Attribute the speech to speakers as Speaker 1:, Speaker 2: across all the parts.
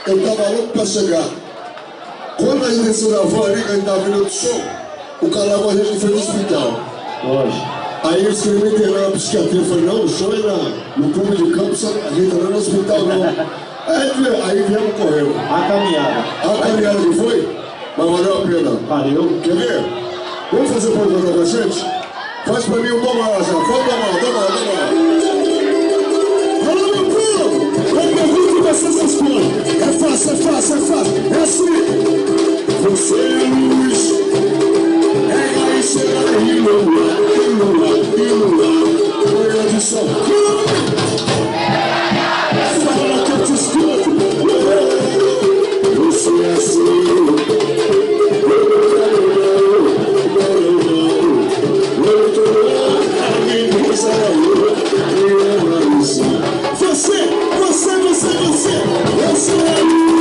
Speaker 1: Eu tava louco pra chegar. Quando a gente desceu da van ali, que a gente tava vindo do show, o cara levou a gente foi no hospital.
Speaker 2: Lógico.
Speaker 1: Aí eles queriam me internar na psiquiatria. Eu falei, não, o show é no clube de campo, a gente não é no hospital não. Aí viemos correndo.
Speaker 2: A caminhada.
Speaker 1: A caminhada que foi? Mas valeu a pena.
Speaker 2: Valeu.
Speaker 1: Quer ver? Vamos fazer um programa com a gente? Faz pra mim um dó maior já. Faz dó maior. Alô, meu povo! Eu pergunto e vocês respondem. É fácil. É assim. Você é luz. É aí, chega aí, no ar. Manhã de sol. Fala que eu te escuto. Você é assim. Você é luz.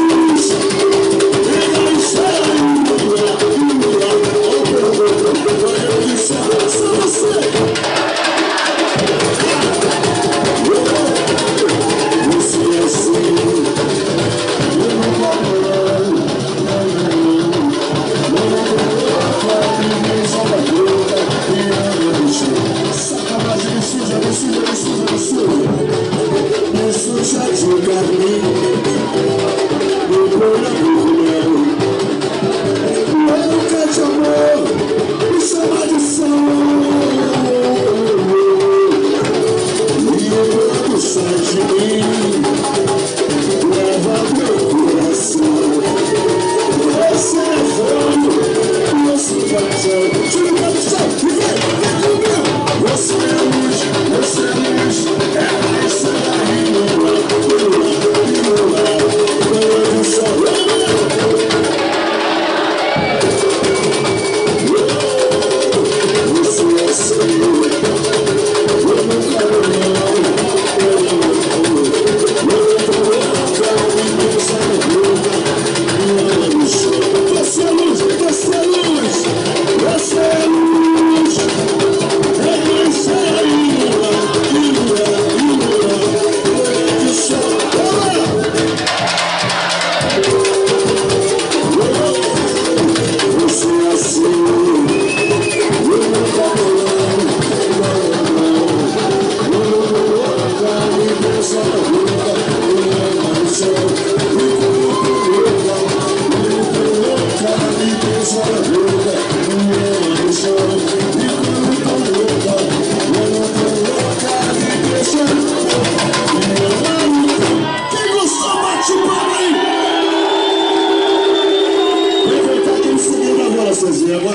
Speaker 1: Você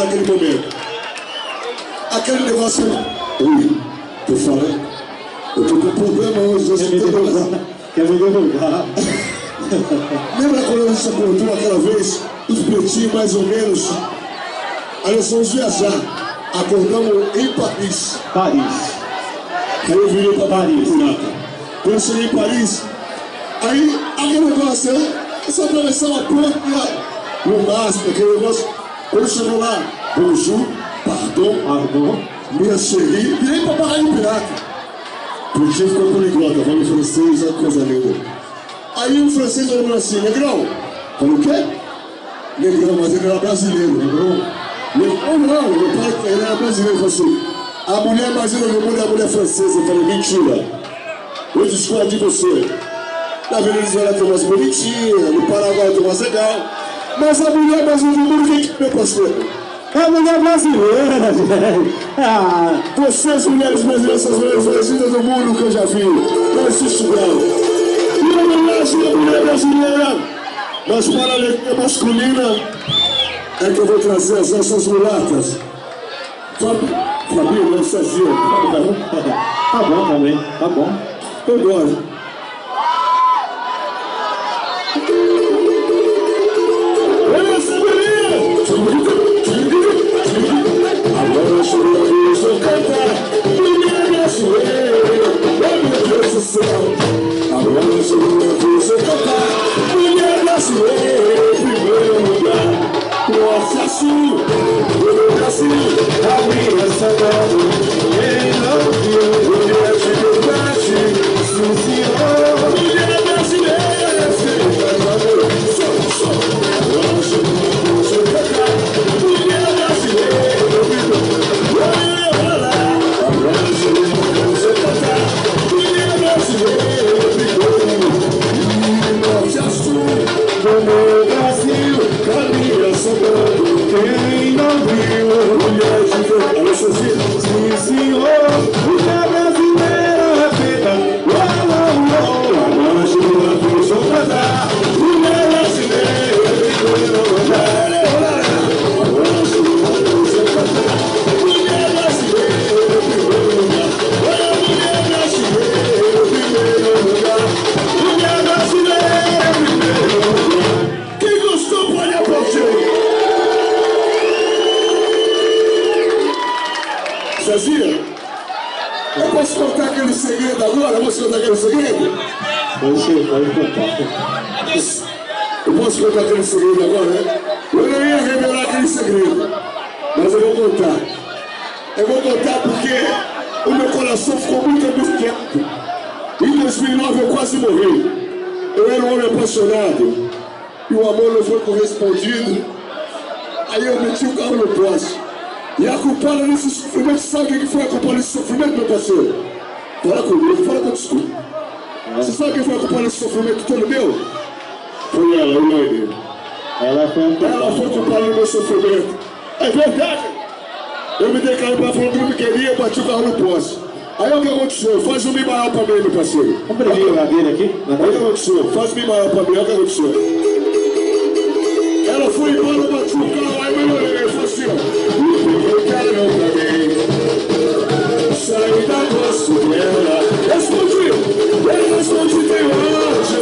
Speaker 1: naquele momento. Aquele negócio... Oi, tô falando. Eu tô com problema hoje.
Speaker 2: Quer me derrubar?
Speaker 1: Lembra quando a gente acordou aquela vez? Os pretinhos mais ou menos. Aí nós fomos viajar. Acordamos em Paris. Aí eu virei pra Paris. Quando eu cheguei em Paris, aí aquele negócio, eu só atravessar uma ponte no máximo, aquele negócio. Quando chegou lá, bonjour, pardon, minha chérie, virei pra barraca pirata. Porque ficou poliglota, falando francês, é coisa linda. Aí o francês olhou assim, negrão, falou o quê? Negrão, mas ele era brasileiro, negrão. Não, meu pai, ele era brasileiro, falou assim, a mulher brasileira no mundo é a mulher francesa. Eu falei, mentira, eu discordo de você. Na Venezuela tem umas bonitinhas, no Paraguai tem umas legal, mas a mulher brasileira no mundo, quem que é, meu parceiro?
Speaker 2: É mulher brasileira, velho.
Speaker 1: Vocês, mulheres brasileiras, são as mulheres brasileiras do mundo que eu já vi. Não existe igual. E a mulher brasileira, mas para a alegria masculina, é que eu vou trazer as nossas mulatas. Fabinho, não Cezinha.
Speaker 2: Tá bom também, tá bom.
Speaker 1: Eu gosto. Agora chegou a vez de eu cantar, mulher brasileira, meu Deus do céu. Agora chegou a vez de eu cantar, mulher brasileira, em primeiro lugar. Norte a sul, do Brasil, a minha saudade, quem não viu, mulher de verdade, sim senhor. Mulher brasileira, seja amor, só. Agora chegou a vez de eu cantar, mulher brasileira. Do meu Brasil, caminha sobrando, quem não viu, mulher de verdade, sim senhor, mulher brasileira feita, agora chegou a vez de eu cantar, mulher brasileira, agora chegou a vez de eu cantar, mulher brasileira, primeiro lugar, mulher brasileira, primeiro lugar, mulher brasileira, primeiro lugar. Quem gostou pode aplaudir. Cezinha, eu posso contar aquele segredo agora? Posso contar aquele segredo?
Speaker 2: Pode contar.
Speaker 1: Eu posso contar aquele segredo agora, né? Eu não ia revelar aquele segredo, mas eu vou contar. Eu vou contar porque o meu coração ficou muito angustiado. Em 2009 eu quase morri. Eu era um homem apaixonado e o amor não foi correspondido. Aí eu meti o carro no poste. E a culpada desse sofrimento, sabe o que foi a culpada desse sofrimento, meu parceiro? Fala comigo, fala com a desculpa. Você sabe quem foi a culpada desse sofrimento todo meu? Foi ela, Elaine. Ela foi culpada do meu sofrimento. É verdade. Eu me dei carro pra fora que não me queria, eu bati o carro no poste. Aí o que aconteceu? Faz um mi maior pra mim, meu parceiro.
Speaker 2: Vamos prever a ladeira aqui?
Speaker 1: Aí o que aconteceu? Faz um mi maior pra mim, olha o que aconteceu. Ela foi embora, eu bati o carro, aí eu olhei, eu falei assim, ó. Eu quero pra mim. Saí da gosto dela. Eu respondi, tem ódio.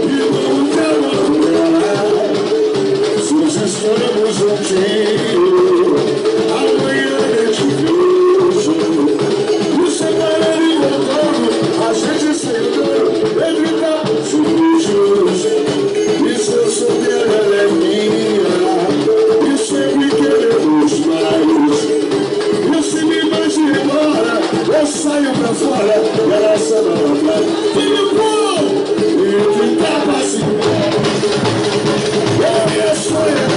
Speaker 1: E não quero com ela. Se nós estamos juntinhos, amanhã eu te vejo. Me separando e voltando, a gente se engana, entre tapos sujos. E se eu souber, ela é minha. E sempre queremos mais. E se me mande embora, eu saio pra fora. E ela só não vai. Filho bom, e quem tá vacilando. Eu me sonho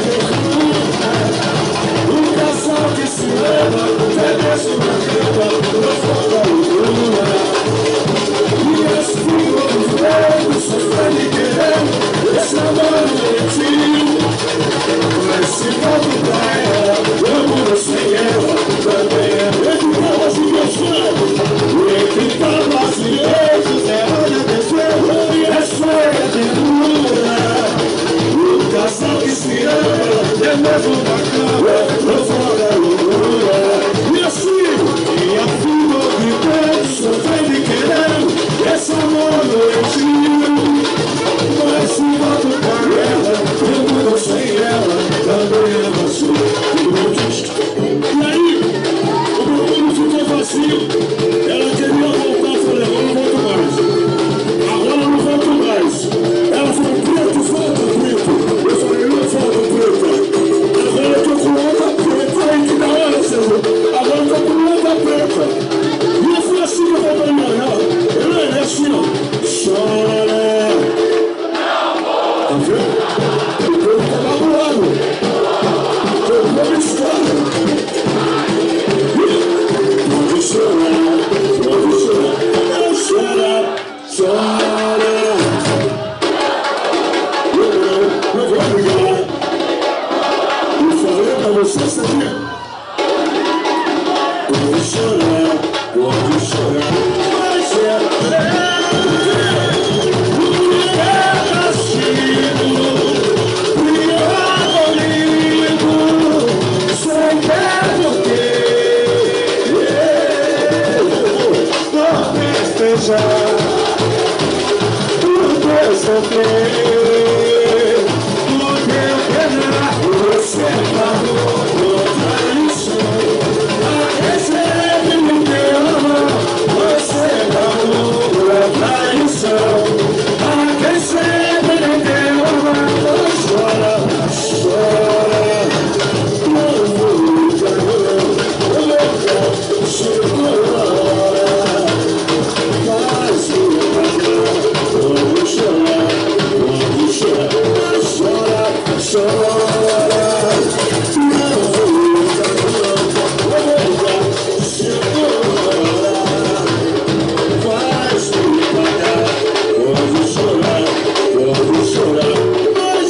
Speaker 1: um casal que se ama, merece uma cama, no fora o luna. E assim como velho, sofrendo e querendo, esse amor gentil. Mas se volto pra ela, eu muro sem ela, também é muito bom assim que eu sou. E quem tá vacilando, é olha desvelo, e é sonha de luna. O casal que se ama, é mesmo bacana.
Speaker 2: sofrer. No teu penar, você pagou outra lição. Recebe no teu amor, você pagou outra lição. Recebe no teu amor, chora, chora. Não vou ligar, chegou a hora. Faz minha pagar, vamos chorar, chora, chora. Não vou ligar, chegou a hora. Faz minha pagar, vamos chorar, mas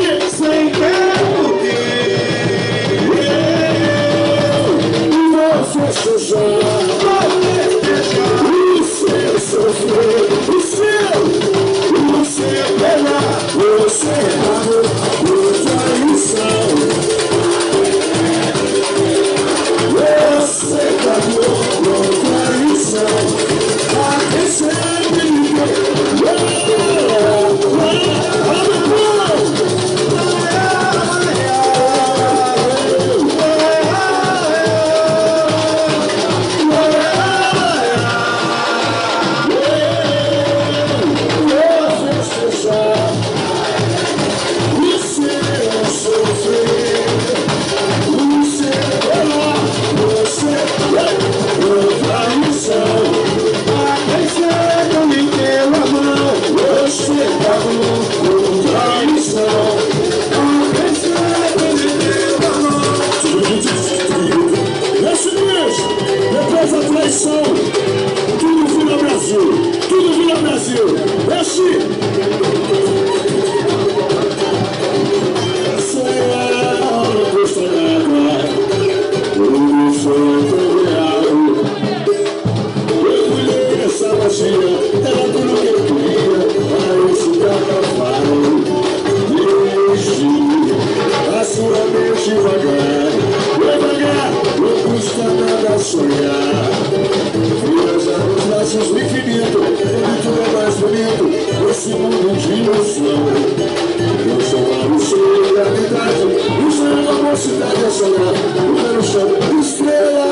Speaker 2: é sem tempo que você chorar, o seu sofrer, o seu penar, você amor, outra lição. Você pagou outra lição. A recebe ninguém. Depois da traição, tudo vira Brasil, tudo vira Brasil. Essa é a custa d'água, tudo foi tão real. Eu colhei essa magia, era tudo que eu queria, para esse carnaval. Deixe a sua mente vagar, não custa nada sonhar. Viajar nos braços do infinito, onde tudo é mais bonito, esse mundo de ilusão. Eu sou o sonho da realidade, o sonho da mocidade é sonhar. O meu chão, estrela,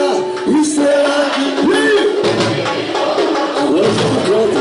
Speaker 2: estrela. Agora eu fico pronto.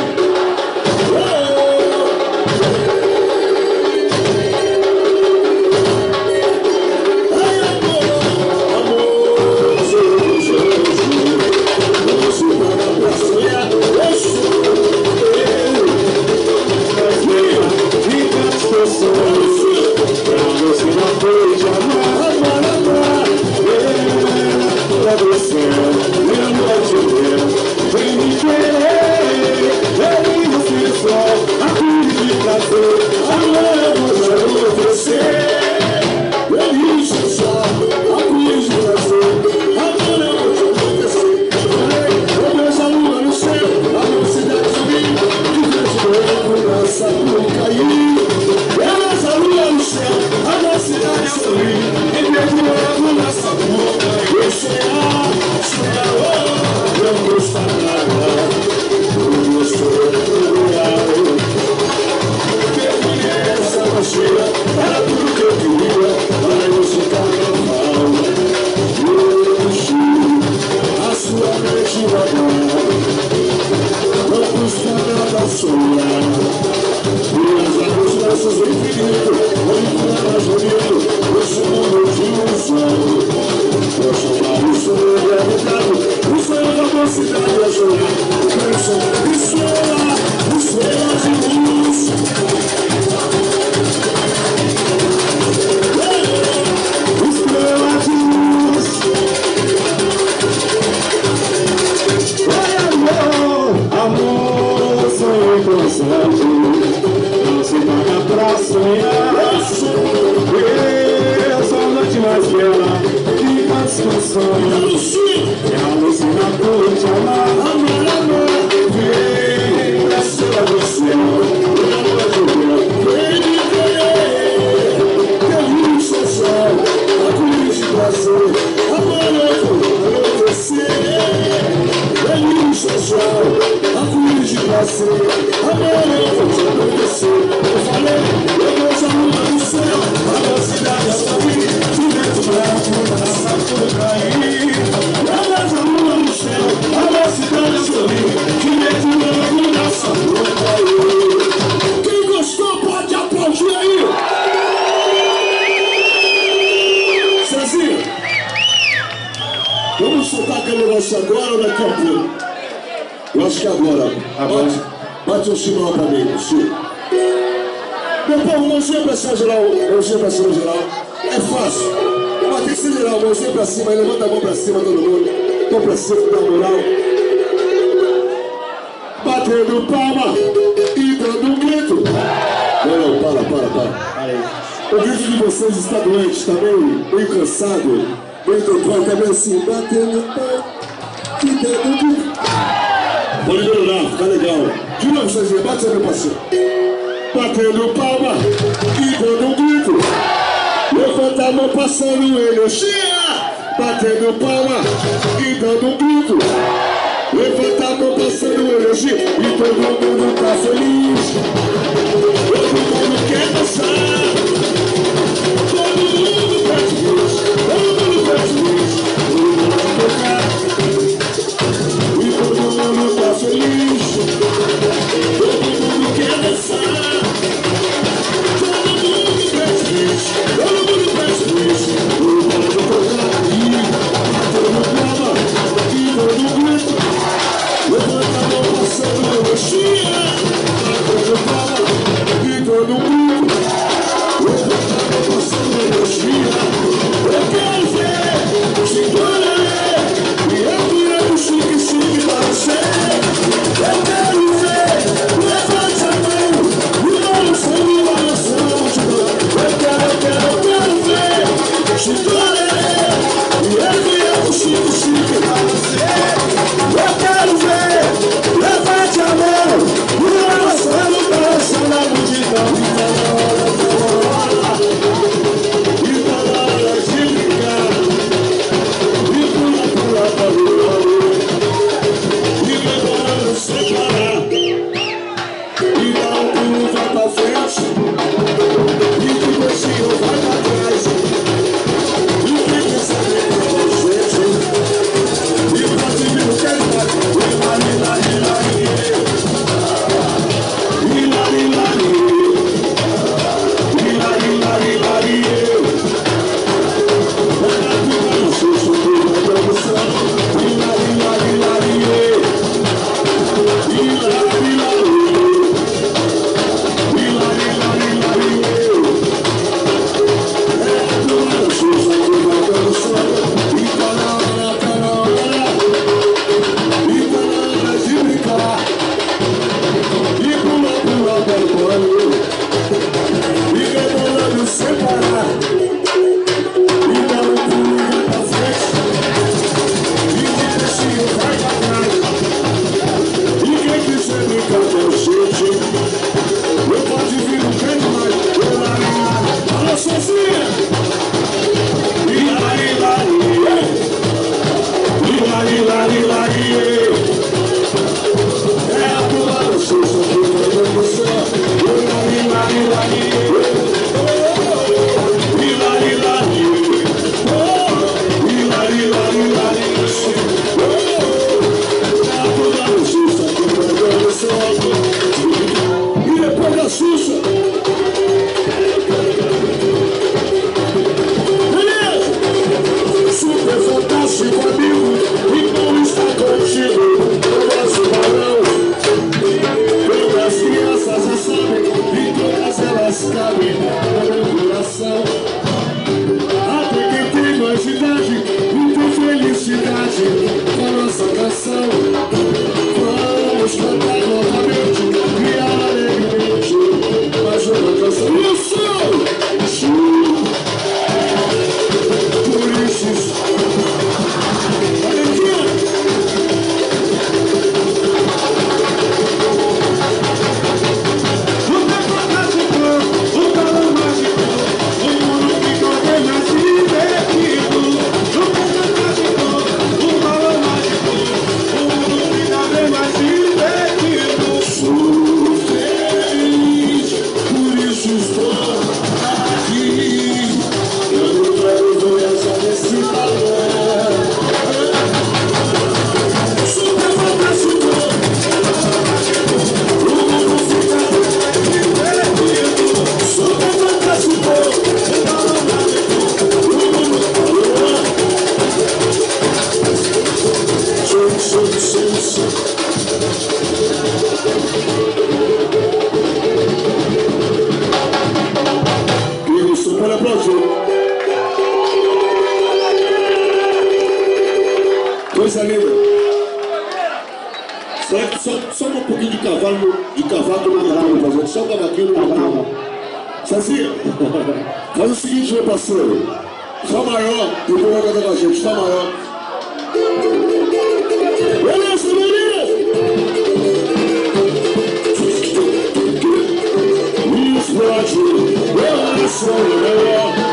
Speaker 2: Não se paga pra sonhar. Eu sou a noite mais bela de tantos canções. É alucinador te amar. Vem pra cima do céu, vem me ver. Delícia, sol, a cruz de prazer.
Speaker 1: Quem gostou pode aplaudir aí. Cezinha, vamos soltar aquele negócio agora ou daqui a pouco? Eu acho que agora. Bate um sinal pra mim, Chico. Meu povo, mãozinha pra cima geral, mãozinha pra cima geral. É fácil. Bater sem geral, mãozinha pra cima, levanta a mão pra cima, todo mundo. Mão pra cima, dá moral. Batendo palma e dando um grito. Não, para. O grito de vocês está doente, está meio cansado, meio tocado, tá meio assim, batendo palma e dando um grito. Pode melhorar, fica legal. De novo, Cezinha, bate aí, meu parceiro. Batendo palma e dando um grito. Levanta a mão passando energia. Batendo palma e dando um grito. Levanta a mão passando energia. E todo mundo tá feliz. Todo mundo quer dançar. Todo mundo quer feliz. Todo mundo quer feliz. Todo mundo quer tocar. E todo mundo tá feliz. Todo mundo quer dançar. Todo mundo quer feliz. Todo mundo quer feliz. Todo mundo tocar. Todo palma e todo grito. Levanta a mão passando energia. Todo palma e todo grito. Levanta a mão passando energia. Eu quero ver Chicora. E eu virei chique para você. Eu quero ver. Levante a mão. E balançando. Eu quero ver Chicora. E eu virei chique para você. Eu quero ver. Levante a mão. E balançando a multidão. E tá na hora de brincar. E pula pra rua. E demora sem parar. E dá um pulo, vai pra frente. E depois vai pra trás. E quem quer saber qual é o jeito? E pode vir o que ele vai. Coisa linda. Só um pouquinho de cavalo no motor, pra gente. Só um cavaquinho no motor. Cezinha, faz o seguinte, meu parceiro. Fá maior, depois vai cantar com a gente. Fá maior. Beleza, beleza? Explode, eu sou o melhor.